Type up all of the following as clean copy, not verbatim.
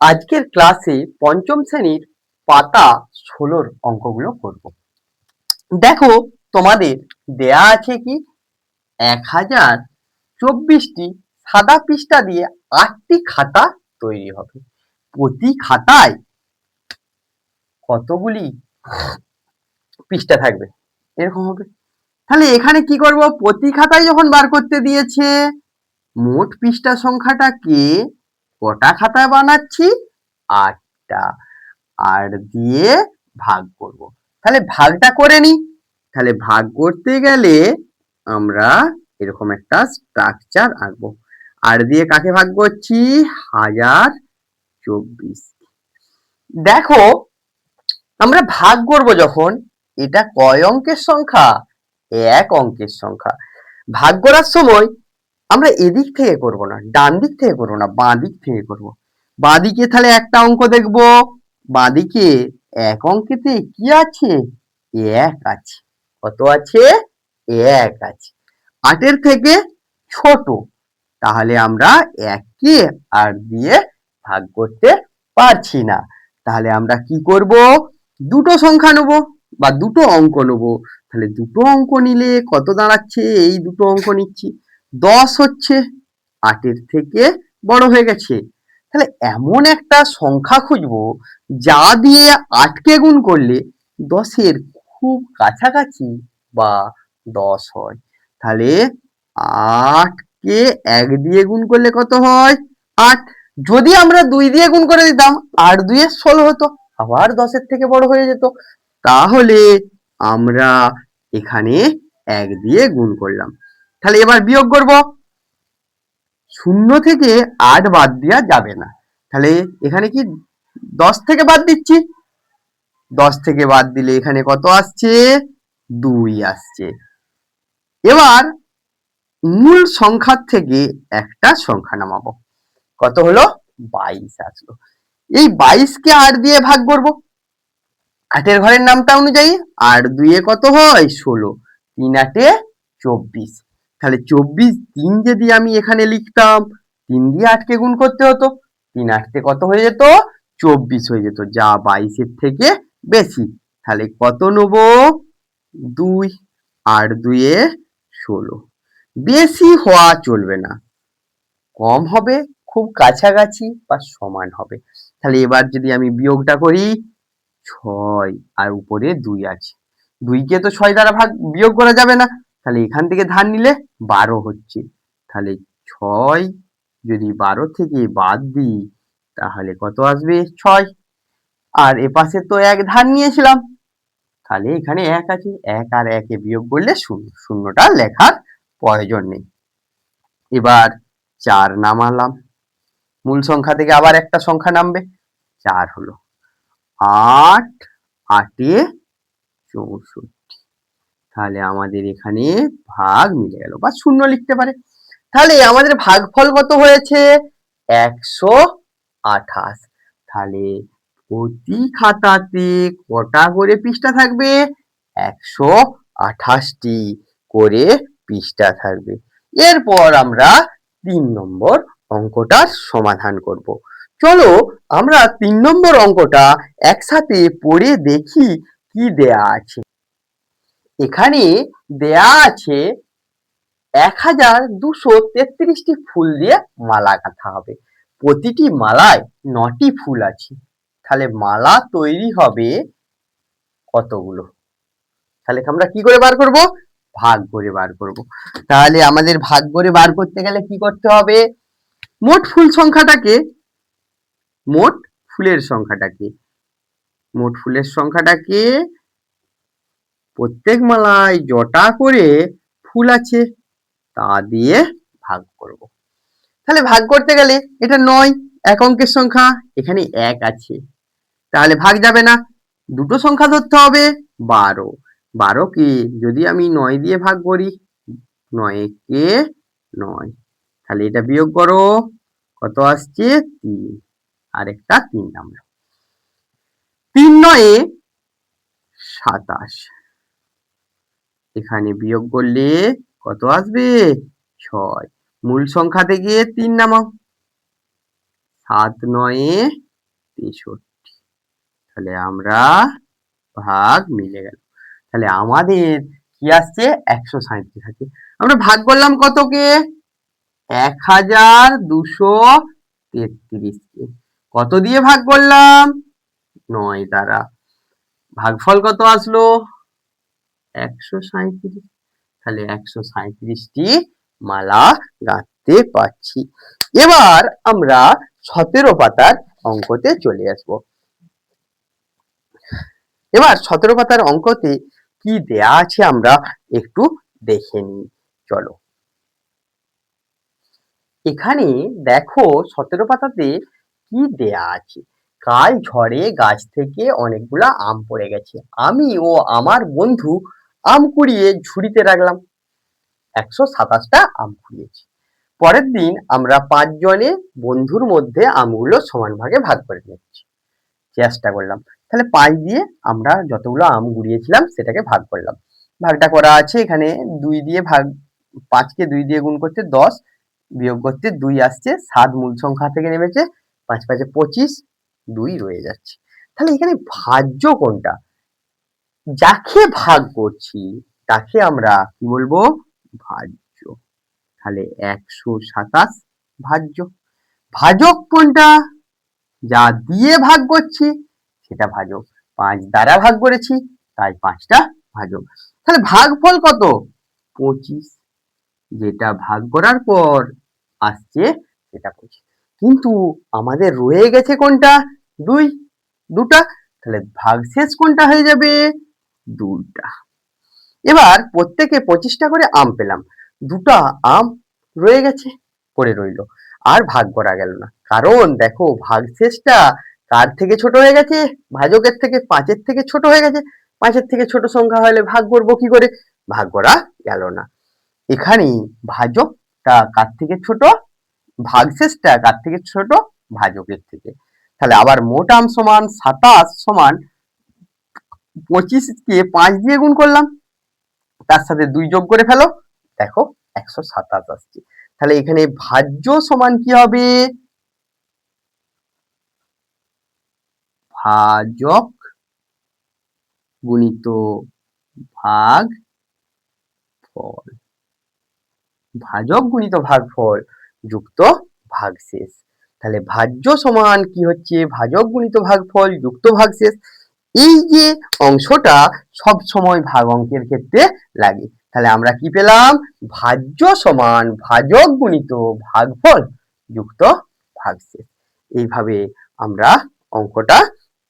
আজকের ক্লাসে পঞ্চম শ্রেণীর পাতা 16 অঙ্কগুলো করব। দেখো তোমাদের দেয়া আছে কি 1024টি সাদা পৃষ্ঠা দিয়ে 8টি খাতা তৈরি হবে। প্রতি খাতায় কতগুলি পৃষ্ঠা থাকবে এরকম হবে। তাহলে এখানে কি করব, প্রতি খাতায় যখন বার করতে দিয়েছে মোট পৃষ্ঠা সংখ্যাটাকে কটা খাতায় বানাচ্ছি 8টা, আর দিয়ে ভাগ করব। তাহলে ভাগটা করে নি। তাহলে ভাগ করতে গেলে আমরা এরকম একটা স্ট্রাকচার আঁকবো। আর দিয়ে কাকে ভাগ করছি 1024। দেখো আমরা ভাগ করব যখন এটা কয় অঙ্কের সংখ্যা, এক অঙ্কের সংখ্যা। ভাগ করার সময় আমরা এদিক থেকে করব না, ডান দিক থেকে করব না, বাঁ দিক থেকে করব। বাঁ দিকে তাহলে একটা অঙ্ক দেখব, বাঁ দিকে এক অঙ্কেতে কি আছে, এক আছে। কত আছে, এক আছে। 8 থেকে ছোট, তাহলে আমরা এককে 8 দিয়ে ভাগ করতে পারছি না। তাহলে আমরা কি করব, দুটো সংখ্যা নেব বা দুটো অঙ্ক নেব। তাহলে দুটো অঙ্ক নিলে কত দাঁড়াচ্ছে, এই দুটো অঙ্ক নিচ্ছি 10 হচ্ছে, 8 থেকে বড় হয়ে গেছে। তাহলে এমন একটা সংখ্যা খুঁজবো যা দিয়ে 8কে গুণ করলে 10-এর খুব কাছাকাছি বা 10 হয়। তাহলে 8কে 1 দিয়ে গুণ করলে কত হয় 8। যদি আমরা 2 দিয়ে গুণ করে দিতাম 8 2 16 হতো, আবার 10-এর থেকে বড় হয়ে যেত। তাহলে আমরা এখানে 1 দিয়ে গুণ করলাম। তাহলে এবার বিয়োগ করব। 0 থেকে 8 বাদ দেওয়া যাবে না। তাহলে এখানে কি 10 থেকে বাদ দিচ্ছি, 10 থেকে বাদ দিলে এখানে কত আসছে 2 আসছে। এবার মূল সংখ্যার থেকে একটা সংখ্যা নামাবো, কত হলো 22 আসলো। এই 22কে 8 দিয়ে ভাগ করব। 8 ঘরের নামটা অনুযায়ী 8 2 কত হয় 16, 3 8 24। তাহলে 24 3 যদি আমি এখানে লিখতাম 3 দিয়ে 8কে গুণ করতে হতো, 3 8 কত হয়ে যেত 24 হয়ে যেত, যা 22-এর থেকে বেশি। তাহলে কত নেব 2, 8 2 16। বেশি হওয়া চলবে না, কম হবে, খুব কাছাকাছি বা সমান হবে। তাহলে এবার যদি আমি বিয়োগটা করি 6 আর উপরে 2 আছে, 2কে তো 6 দ্বারা বিয়োগ করা যাবে না। তাহলে এখান থেকে ধার নিলে 12 হচ্ছে। তাহলে 6 যদি 12 থেকে বাদ দিই তাহলে কত আসবে 6। আর এপাশে তো 1 ধার নিয়েছিলাম, তাহলে এখানে 1 আছে, 1 আর 1 বিয়োগ করলে 0, শূন্যটা লেখার প্রয়োজন নেই। এবার 4 নামালাম, মূল সংখ্যা থেকে আবার একটা সংখ্যা নামবে, 4 হলো। 8 8 64। তাহলে আমাদের এখানে ভাগ মিলে গেল বা শূন্য লিখতে পারে। তাহলে আমাদের ভাগফল কত হয়েছে 128। তাহলে প্রতি খাতাতে কটা করে পৃষ্ঠা থাকবে 128টি করে পৃষ্ঠা থাকবে। এরপর আমরা 3 নম্বর অঙ্কটার সমাধান করব। চলো আমরা 3 নম্বর অঙ্কটা একসাথে পড়ে দেখি কি দেয়া আছে। এখানে দেয়া আছে 1233টি ফুল দিয়ে মালা গাঁথা হবে। প্রতিটি মালায় 9টি ফুল আছে। তাহলে মালা তৈরি হবে কতগুলো? তাহলে আমরা কি করে বার করব, ভাগ করে বার করব। তাহলে আমাদের ভাগ করে বার করতে গেলে কি করতে হবে, মোট ফুল সংখ্যাটাকে, মোট ফুলের সংখ্যাটাকে, মোট ফুলের সংখ্যাটাকে প্রত্যেক মালায় যটা করে ফুল আছে তা দিয়ে ভাগ করব। তাহলে ভাগ করতে গেলে এটা 9 এক অঙ্কের সংখ্যা, এখানে 1 আছে, তাহলে ভাগ যাবে না, দুটো সংখ্যা ধরতে হবে 12। 12 কে যদি আমি 9 দিয়ে ভাগ করি 9 কে 9, তাহলে এটা বিয়োগ করো কত আসছে 3, আর একটা 3 নামলো। 3 9 27, এখানে বিয়োগ করলে কত আসবে 6। মূল সংখ্যা থেকে 3 নামাও, 7 9 63। তাহলে আমরা ভাগ মিলে গেল। তাহলে আমাদের কি আসছে 137 আছে। আমরা ভাগ করলাম কতকে 1233 কে। কত দিয়ে ভাগ করলাম 9 দ্বারা। ভাগফল কত আসলো 137। তাহলে 137টি মালা গাঁথতে পারছি। এবার আমরা 17 পাতার অঙ্কতে চলে আসব। এবার 17 পাতার অঙ্কতে কি দেয়া আছে আমরা একটু দেখে নিই। চলো, এখানে দেখো 17 পাতাতে কি দেয়া আছে। কাল ঝড়ে গাছ থেকে অনেকগুলা আম পড়ে গেছে, আমি ও আমার বন্ধু আম কুড়িয়ে ঝুড়িতে রাখলাম। 127টা আম কুড়িয়েছি। পরের দিন আমরা 5 জনে বন্ধুর মধ্যে আমগুলো সমান ভাগে ভাগ করে নিচ্ছি, চেষ্টা করলাম। তাহলে 5 দিয়ে আমরা যতগুলো আম কুড়িয়েছিলাম সেটাকে ভাগ করলাম। ভাগটা করা আছে এখানে 2 দিয়ে ভাগ, 5 কে 2 দিয়ে গুণ করতে 10, বিয়োগ করতে 2 আসছে, 7 মূল সংখ্যা থেকে নেমেছে, 5 5 25, 2 রয়ে যাচ্ছে। তাহলে এখানে ভাজ্য কোনটা? যাকে ভাগ করছি তাকে আমরা কি বলবো ভাজ্য। তাহলে 127 ভাজ্য। ভাজক কোনটা? যা দিয়ে ভাগ করছি সেটা ভাজক। 5 দ্বারা ভাগ করেছি তাই 5টা ভাজক। তাহলে ভাগফল কত 25, যেটা ভাগ করার পর আসছে সেটা 25। কিন্তু আমাদের রয়ে গেছে কোনটা 2, দুটা। তাহলে ভাগশেষ কোনটা হয়ে যাবে 2টা। এবার প্রত্যেকে 25টা করে আম পেলাম, 2টা আম রয়ে গেছে, পড়ে রইল, আর ভাগ করা গেল না। কারণ দেখো ভাগশেষটা কার থেকে ছোট হয়ে গেছে, ভাজকের থেকে, 5-এর থেকে ছোট হয়ে গেছে। 5-এর থেকে ছোট সংখ্যা হলে ভাগ করবো কি করে, ভাগ করা গেল না। এখানে ভাজকটা কার থেকে ছোট, ভাগশেষটা কার থেকে ছোট, ভাজকের থেকে। তাহলে আবার মোট আম সমান 27 সমান 25 কে 5 দিয়ে গুণ করলাম, তার সাথে 2 যোগ করে ফেলো, দেখো 127 আসছে। তাহলে এখানে ভাজ্য সমান কি হবে, ভাজক গুণিত ভাগফল, ভাজক গুণিত ভাগফল যুক্ত ভাগশেষ। তাহলে ভাজ্য সমান কি হচ্ছে ভাজক গুণিত ভাগফল যুক্ত ভাগশেষ। এই যে অংশটা সব সময় ভাগ অঙ্কের ক্ষেত্রে লাগে। তাহলে আমরা কি পেলাম, ভাজ্য সমান ভাজক গুণিত ভাগফল যুক্ত ভাগশেষ। এইভাবে আমরা অঙ্কটা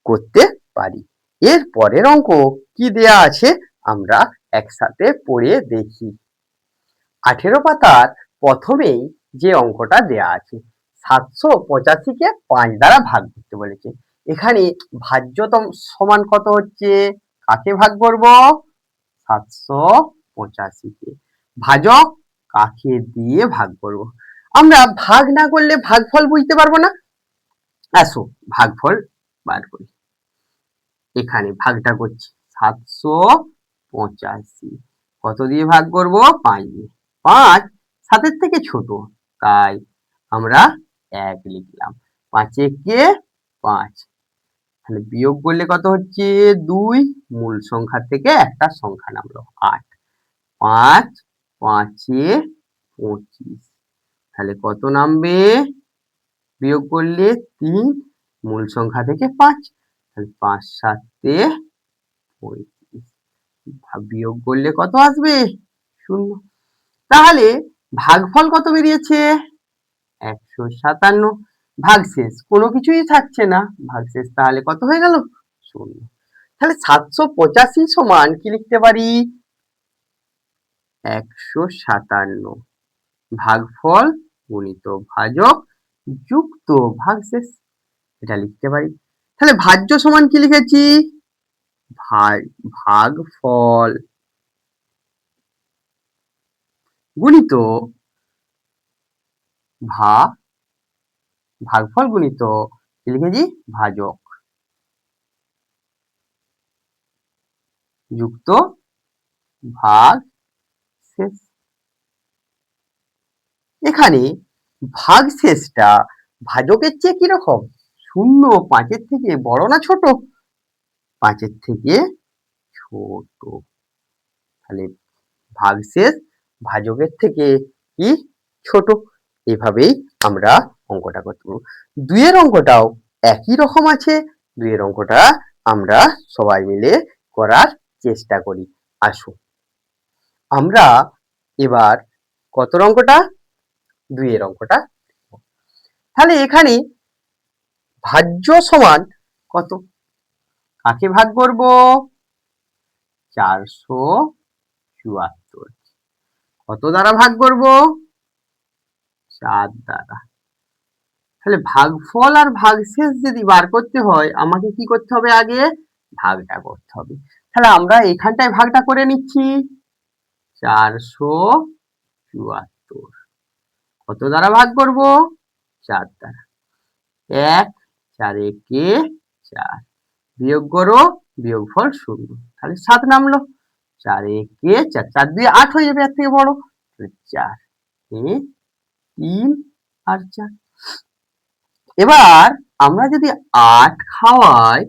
করতে পারি। এর পরের অঙ্ক কি দেয়া আছে আমরা একসাথে পড়ে দেখি। 18 পাতার প্রথমেই যে অঙ্কটা দেয়া আছে 785 কে 5 দ্বারা ভাগ করতে বলেছে। এখানে ভাজ্যতম সমান কত হচ্ছে, কাকে ভাগ করব 785 কে, ভাজক কাকে দিয়ে ভাগ করব। আমরা ভাগ না করলে ভাগফল বুঝতে পারবো না। আসো ভাগফল বার করি। এখানে ভাগটা করছি 785, কত দিয়ে ভাগ করব 5 দিয়ে। 5 7-এর থেকে ছোট তাই আমরা 1 লিখলাম, 5 একে 5। তাহলে বিয়োগ করলে কত হচ্ছে 2, মূল সংখ্যা থেকে একটা সংখ্যা নামলো 8, 5 5 এ 25। তাহলে কত নামবে, বিয়োগ করলে 3, মূল সংখ্যা থেকে 5, তাহলে 5 7 এ 35। বিয়োগ করলে কত আসবে 0। তাহলে ভাগফল কত বেরিয়েছে 157। ভাগশেষ কোনো কিছুই থাকছে না, ভাগশেষ তাহলে কত হয়ে গেল 0। তাহলে 785 সমান কি লিখতে পারি 157 ভাগফল গুণিত ভাজক যুক্ত ভাগশেষ, এটা লিখতে পারি। তাহলে ভাজ্য সমান কি লিখেছি ভাগফল গুণিত ভাগফল গুণিত কি লিখেছি ভাজক যুক্ত ভাগশেষ। এখানে ভাগশেষটা ভাজকের চেয়ে কিরকম শূন্য 5-এর থেকে বড় না ছোট? 5-এর থেকে ছোট। তাহলে ভাগশেষ ভাজকের থেকে কি ছোট। এভাবেই আমরা অঙ্কটা করতে পারবো। 2-এর অঙ্কটাও একই রকম আছে। 2-এর অঙ্কটা আমরা সবাই মিলে করার চেষ্টা করি। আসুন আমরা এবার কত অঙ্কটা? 2-এর অঙ্কটা। তাহলে এখানে ভাজ্য সমান কত? কাকে ভাগ করব? 474। কত দ্বারা ভাগ করব? 4 দ্বারা। তাহলে ভাগফল আর ভাগশেষ যদি বার করতে হয় আমাকে কি করতে হবে? আগে ভাগটা করতে হবে। তাহলে আমরা এখানটায় ভাগটা করে নিচ্ছি। 474 কত দ্বারা ভাগ করব? 4 দ্বারা। 1 4 একে 4 বিয়োগ করো, বিয়োগফল 0। তাহলে 7 নামলো। 4 একে 4 4 দিয়ে 8 হয়ে যাবে, এর থেকে বড়। 4 3 আর 4। এবার আমরা যদি 8 খাওয়াই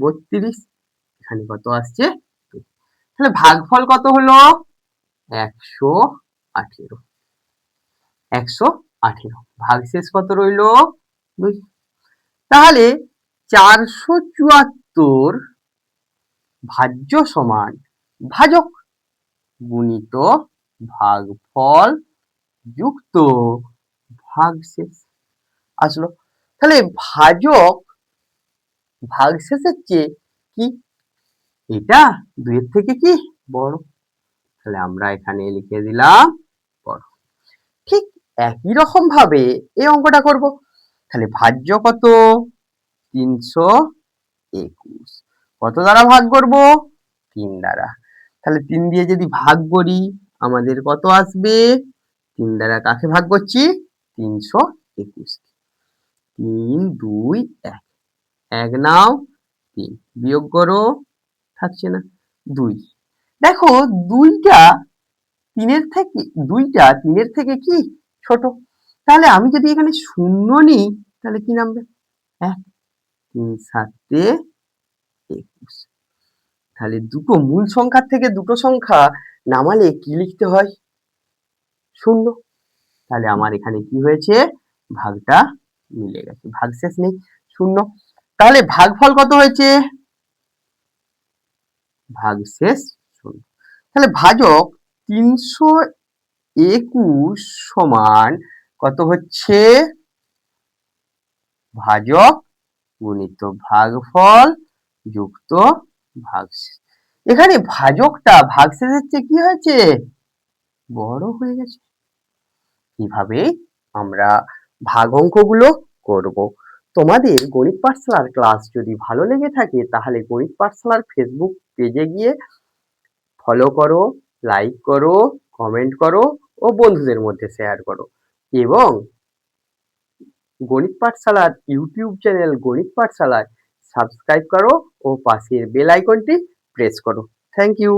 32, এখানে কত আসছে? তাহলে ভাগফল কত হলো? 118। 118 ভাগশেষ কত রইল? 2। তাহলে 474 ভাজ্য সমান ভাজক গুণিত ভাগফল যুক্ত ভাগশেষ আসলো। তাহলে ভাজক ভাগশেষের চেয়ে কি এটা 2-এর থেকে কি বড়। তাহলে আমরা এখানে লিখে দিলাম বড়। ঠিক একই রকম ভাবে এই অঙ্কটা করব। তাহলে ভাজ্য কত? 321 কত দ্বারা ভাগ করব? 3 দ্বারা। তাহলে 3 দিয়ে যদি ভাগ করি আমাদের কত আসবে? 3 দ্বারা কাকে ভাগ করছি? 321। 3 2 1 1 নাও 3 বিয়োগ করো, থাকছে না 2। দেখো 2টা 3-এর থেকে কি ছোট। তাহলে আমি যদি এখানে 0 নিই তাহলে কি নামবে? 1 3 7 21। তাহলে দুটো মূল সংখ্যার থেকে দুটো সংখ্যা নামালে কি লিখতে হয়? 0। তাহলে আমার এখানে কি হয়েছে? ভাগটা মিলে গেছে, ভাগশেষ নেই, 0। তাহলে ভাগফল কত হয়েছে? ভাগশেষ 0। তাহলে ভাজক 321 সমান কত হচ্ছে? ভাজক গুণিত ভাগফল যুক্ত ভাগশেষ। এখানে ভাজকটা ভাগশেষের চেয়ে কি হয়েছে? বড় হয়ে গেছে। কিভাবে আমরা ভাগ অঙ্কগুলো করব। তোমাদের গণিত পাঠশালার ক্লাস যদি ভালো লেগে থাকে তাহলে গণিত পাঠশালার ফেসবুক পেজে গিয়ে ফলো করো, লাইক করো, কমেন্ট করো ও বন্ধুদের মধ্যে শেয়ার করো। এবং গণিত পাঠশালার ইউটিউব চ্যানেল গণিত পাঠশালায় সাবস্ক্রাইব করো ও পাশের বেল আইকনটি প্রেস করো। Thank you.